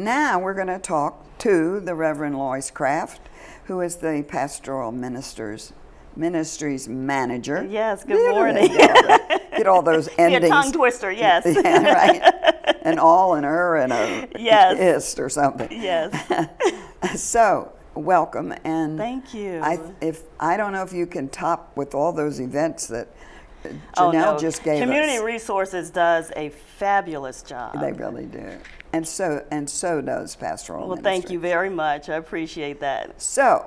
now we're going to talk to the Reverend Loyce Craft, who is the Pastoral Ministries manager. Yes, good morning. Get all those endings. Be a tongue twister, yes. Yeah, right. An all and and a yes. ist or something. Yes. So, welcome. And thank you. I don't know if you can top with all those events that Janelle just gave Community us. Resources does a fabulous job. They really do. And so does Pastoral Ministries. Well, thank you very much. I appreciate that. So,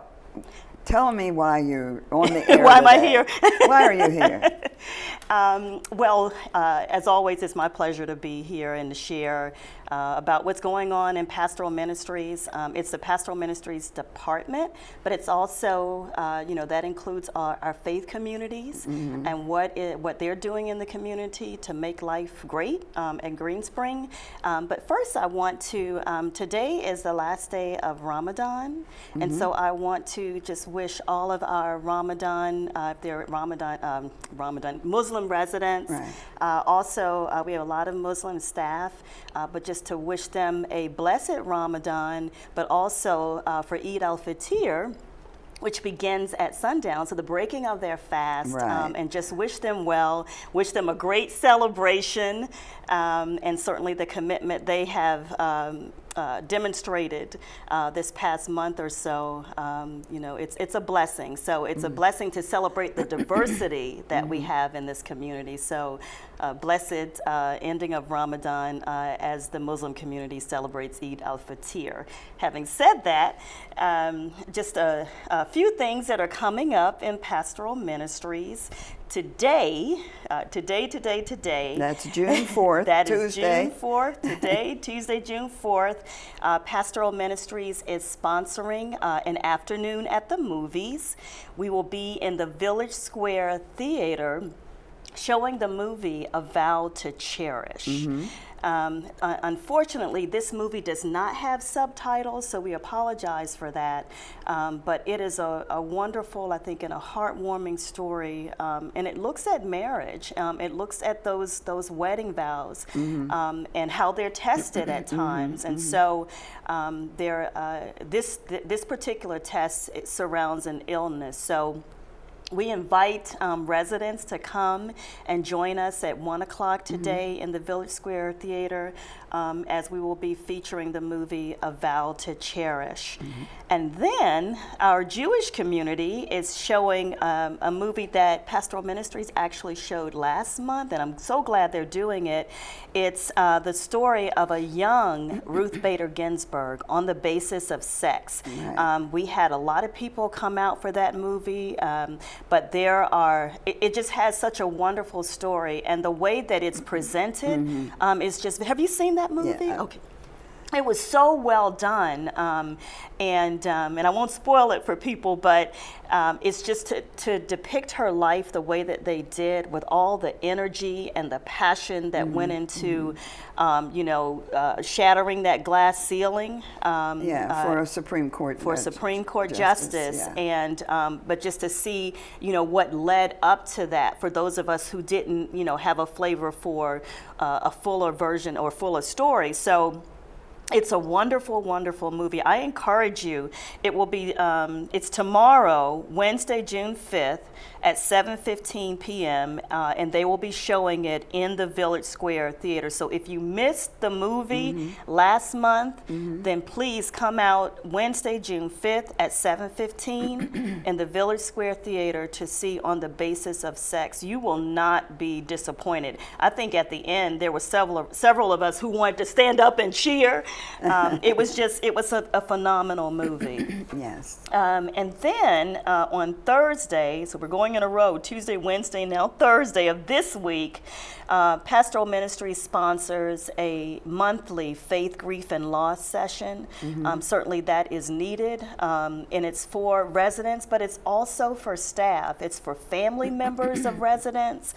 tell me why you're on the air Why am I today. here? Why are you here? As always, it's my pleasure to be here and to share about what's going on in Pastoral Ministries. It's the Pastoral Ministries department, but it's also, that includes our faith communities and what they're doing in the community to make life great in Green Spring. But first, I want to, today is the last day of Ramadan, and so I want to just wish all of our Ramadan, if they're Muslim residents. Right. Also, we have a lot of Muslim staff, but just to wish them a blessed Ramadan, but also for Eid al-Fitr, which begins at sundown, so the breaking of their fast, right. And just wish them well, wish them a great celebration, and certainly the commitment they have demonstrated this past month or so. It's a blessing. So it's a blessing to celebrate the diversity that we have in this community. So blessed ending of Ramadan as the Muslim community celebrates Eid al-Fitr. Having said that, just a few things that are coming up in Pastoral Ministries. Today. That's June 4th, that Tuesday. Is June 4th, today, Tuesday, June 4th. Pastoral Ministries is sponsoring an afternoon at the movies. We will be in the Village Square Theater showing the movie A Vow to Cherish. Unfortunately, this movie does not have subtitles, so we apologize for that. But it is a wonderful, I think, and a heartwarming story, and it looks at marriage. It looks at those wedding vows and how they're tested at times. And so, this particular test, it surrounds an illness. So we invite residents to come and join us at 1 o'clock today in the Village Square Theater as we will be featuring the movie A Vow to Cherish. And then our Jewish community is showing a movie that Pastoral Ministries actually showed last month, and I'm so glad they're doing it. It's the story of a young Ruth Bader Ginsburg on the basis of sex. Right. We had a lot of people come out for that movie. But it just has such a wonderful story, and the way that it's presented is just, have you seen that movie? Yeah. Okay. It was so well done, and I won't spoil it for people, but it's just to depict her life the way that they did, with all the energy and the passion that went into, shattering that glass ceiling. For a Supreme Court. Supreme Court justice, yeah. And but just to see, what led up to that for those of us who didn't, have a flavor for a fuller version or fuller story. So it's a wonderful, wonderful movie. I encourage you. It will be, it's tomorrow, Wednesday, June 5th at 7:15 p.m., and they will be showing it in the Village Square Theater. So if you missed the movie last month, then please come out Wednesday, June 5th at 7:15 in the Village Square Theater to see On the Basis of Sex. You will not be disappointed. I think at the end there were several of us who wanted to stand up and cheer. It was a phenomenal movie. Yes. And then on Thursday, so we're going in a row, Tuesday, Wednesday, now Thursday of this week, Pastoral Ministries sponsors a monthly faith, grief, and loss session. Certainly that is needed, and it's for residents, but it's also for staff. It's for family members of residents.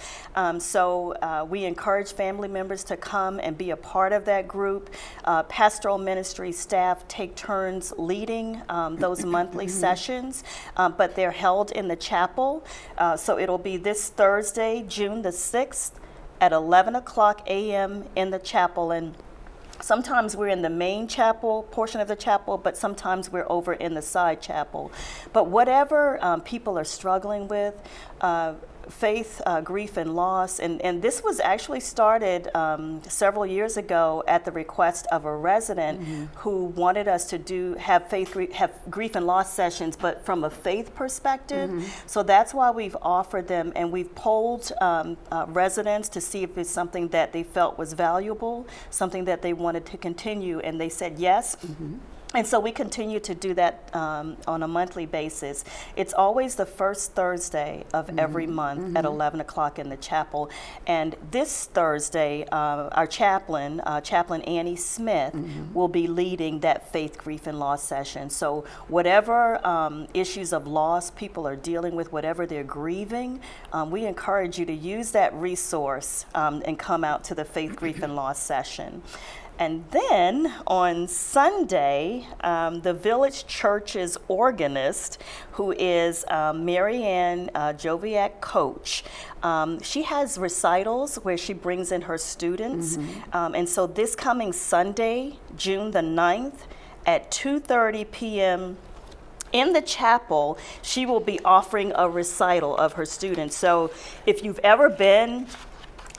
So we encourage family members to come and be a part of that group. Pastoral Ministry staff take turns leading those monthly sessions, but they're held in the chapel. So it'll be this Thursday, June the 6th at 11 o'clock a.m. in the chapel. And Sometimes we're in the main chapel, portion of the chapel, but sometimes we're over in the side chapel. But whatever people are struggling with, faith, grief, and loss, and this was actually started several years ago at the request of a resident who wanted us to have grief and loss sessions, but from a faith perspective. So that's why we've offered them, and we've polled residents to see if it's something that they felt was valuable, something that they wanted to continue, and they said yes. And so we continue to do that on a monthly basis. It's always the first Thursday of every month at 11 o'clock in the chapel. And this Thursday, our chaplain, Chaplain Annie Smith, will be leading that faith, grief, and loss session. So whatever issues of loss people are dealing with, whatever they're grieving, we encourage you to use that resource and come out to the faith, grief, and loss session. And then on Sunday, the village church's organist, who is Marianne Joviak Coach, she has recitals where she brings in her students. And so this coming Sunday, June the 9th, at 2:30 p.m., in the chapel, she will be offering a recital of her students. So if you've ever been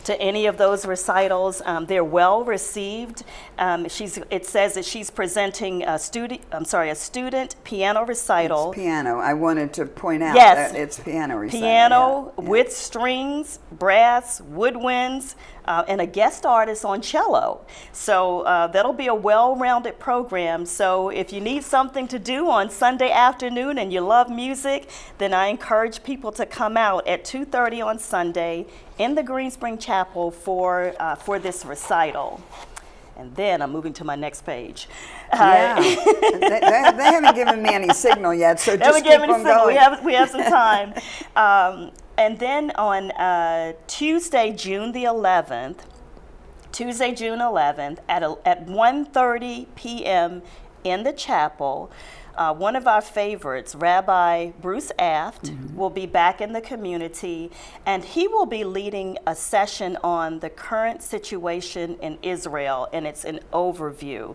to any of those recitals, they're well received. It says that she's presenting a student piano recital. It's piano. I wanted to point out Yes. that it's piano recital. Piano Yeah. with strings, brass, woodwinds, and a guest artist on cello. So that'll be a well-rounded program. So if you need something to do on Sunday afternoon and you love music, then I encourage people to come out at 2:30 on Sunday in the Greenspring Chapel for this recital. And then I'm moving to my next page. Yeah. they haven't given me any signal yet, so just keep on going. We have some time. And then on Tuesday, June 11th, at 1:30 p.m. in the chapel, one of our favorites, Rabbi Bruce Aft, will be back in the community, and he will be leading a session on the current situation in Israel, and it's an overview.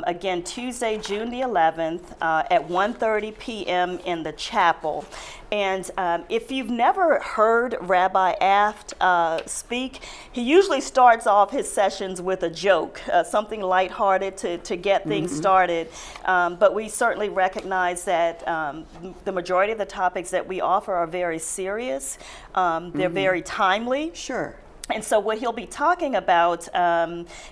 Again, Tuesday, June the 11th, at 1:30 p.m. in the chapel. And if you've never heard Rabbi Aft speak, he usually starts off his sessions with a joke, something lighthearted to get things started. But we certainly recognize that the majority of the topics that we offer are very serious. They're very timely. Sure. And so what he'll be talking about,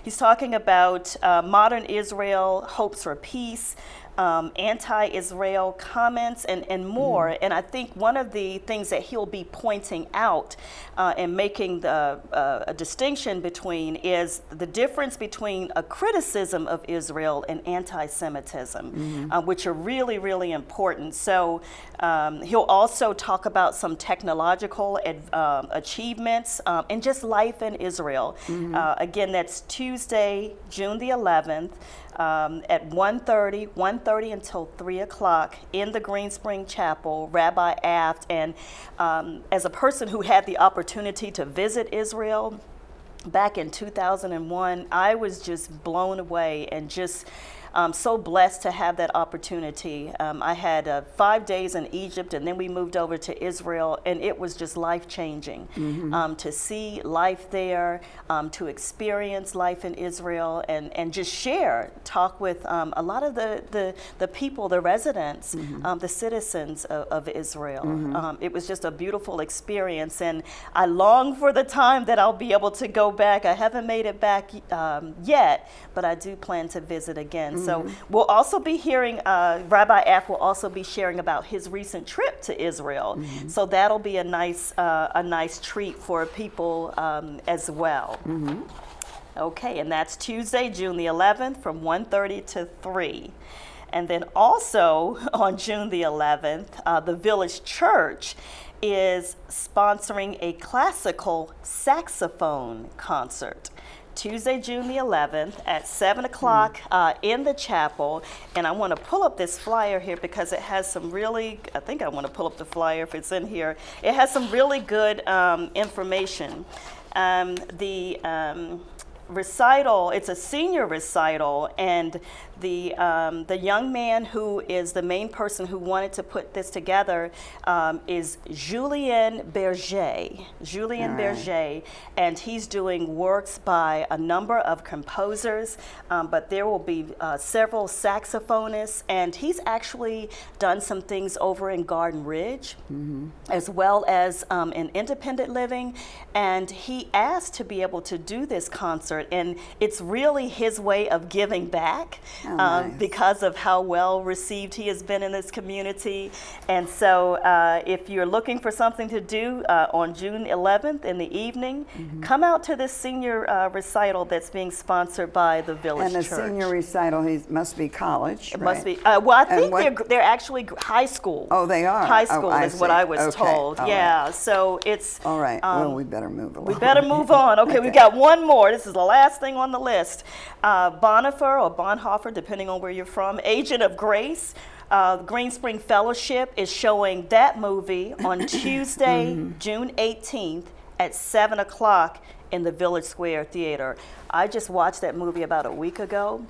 he's talking about modern Israel, hopes for peace, anti-Israel comments, and more. And I think one of the things that he'll be pointing out and making a distinction between is the difference between a criticism of Israel and anti-Semitism, which are really, really important. So he'll also talk about some technological achievements and just life in Israel. Again, that's Tuesday, June the 11th. At 1:30 until 3 o'clock in the Greenspring Chapel, Rabbi Aft. And as a person who had the opportunity to visit Israel back in 2001, I was just blown away and just so blessed to have that opportunity. I had 5 days in Egypt, and then we moved over to Israel, and it was just life-changing to see life there, to experience life in Israel, and just talk with a lot of the people, the residents, the citizens of Israel. It was just a beautiful experience, and I long for the time that I'll be able to go back. I haven't made it back yet, but I do plan to visit again. So we'll also be hearing, Rabbi Aft will also be sharing about his recent trip to Israel. So that'll be a nice treat for people as well. Okay, and that's Tuesday, June the 11th from 1:30 to 3. And then also on June the 11th, the Village Church is sponsoring a classical saxophone concert. Tuesday, June the 11th at 7 o'clock in the chapel. And I want to pull up this flyer here because it has some really, I think I want to pull up the flyer if it's in here. It has some really good information. recital, it's a senior recital, and the young man who is the main person who wanted to put this together is Julien Berger. Berger, and he's doing works by a number of composers, but there will be several saxophonists, and he's actually done some things over in Garden Ridge, as well as in independent living, and he asked to be able to do this concert, and it's really his way of giving back. Nice. Because of how well received he has been in this community. And so if you're looking for something to do on June 11th in the evening, come out to this senior recital that's being sponsored by the Village And Church. a senior recital, he must be college, It right? must be, well, I think they're actually high school. Oh, they are? High school I is what see. I was Okay. told. All Yeah, right. so it's... All right, well, we better move along. We better move on. Okay, we've got one more. This is the last thing on the list. Bonhoeffer, depending on where you're from, Agent of Grace. Green Spring Fellowship is showing that movie on Tuesday, June 18th at 7 o'clock in the Village Square Theater. I just watched that movie about a week ago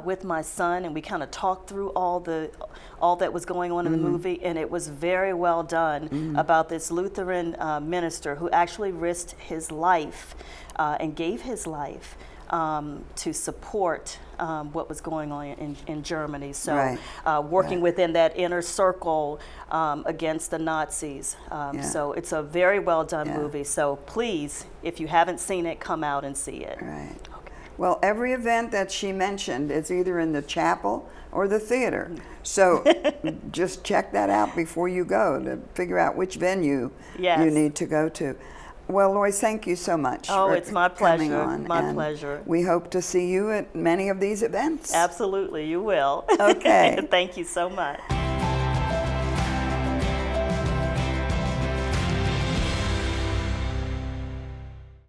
with my son, and we kind of talked through all that was going on in the movie, and it was very well done about this Lutheran minister who actually risked his life and gave his life to support what was going on in Germany. So working within that inner circle against the Nazis. So it's a very well done movie. So please, if you haven't seen it, come out and see it. Right. Well, every event that she mentioned is either in the chapel or the theater. So just check that out before you go to figure out which venue you need to go to. Well, Loyce, thank you so much. Oh, for it's my coming pleasure. on, My and pleasure. We hope to see you at many of these events. Absolutely, you will. Okay. Thank you so much.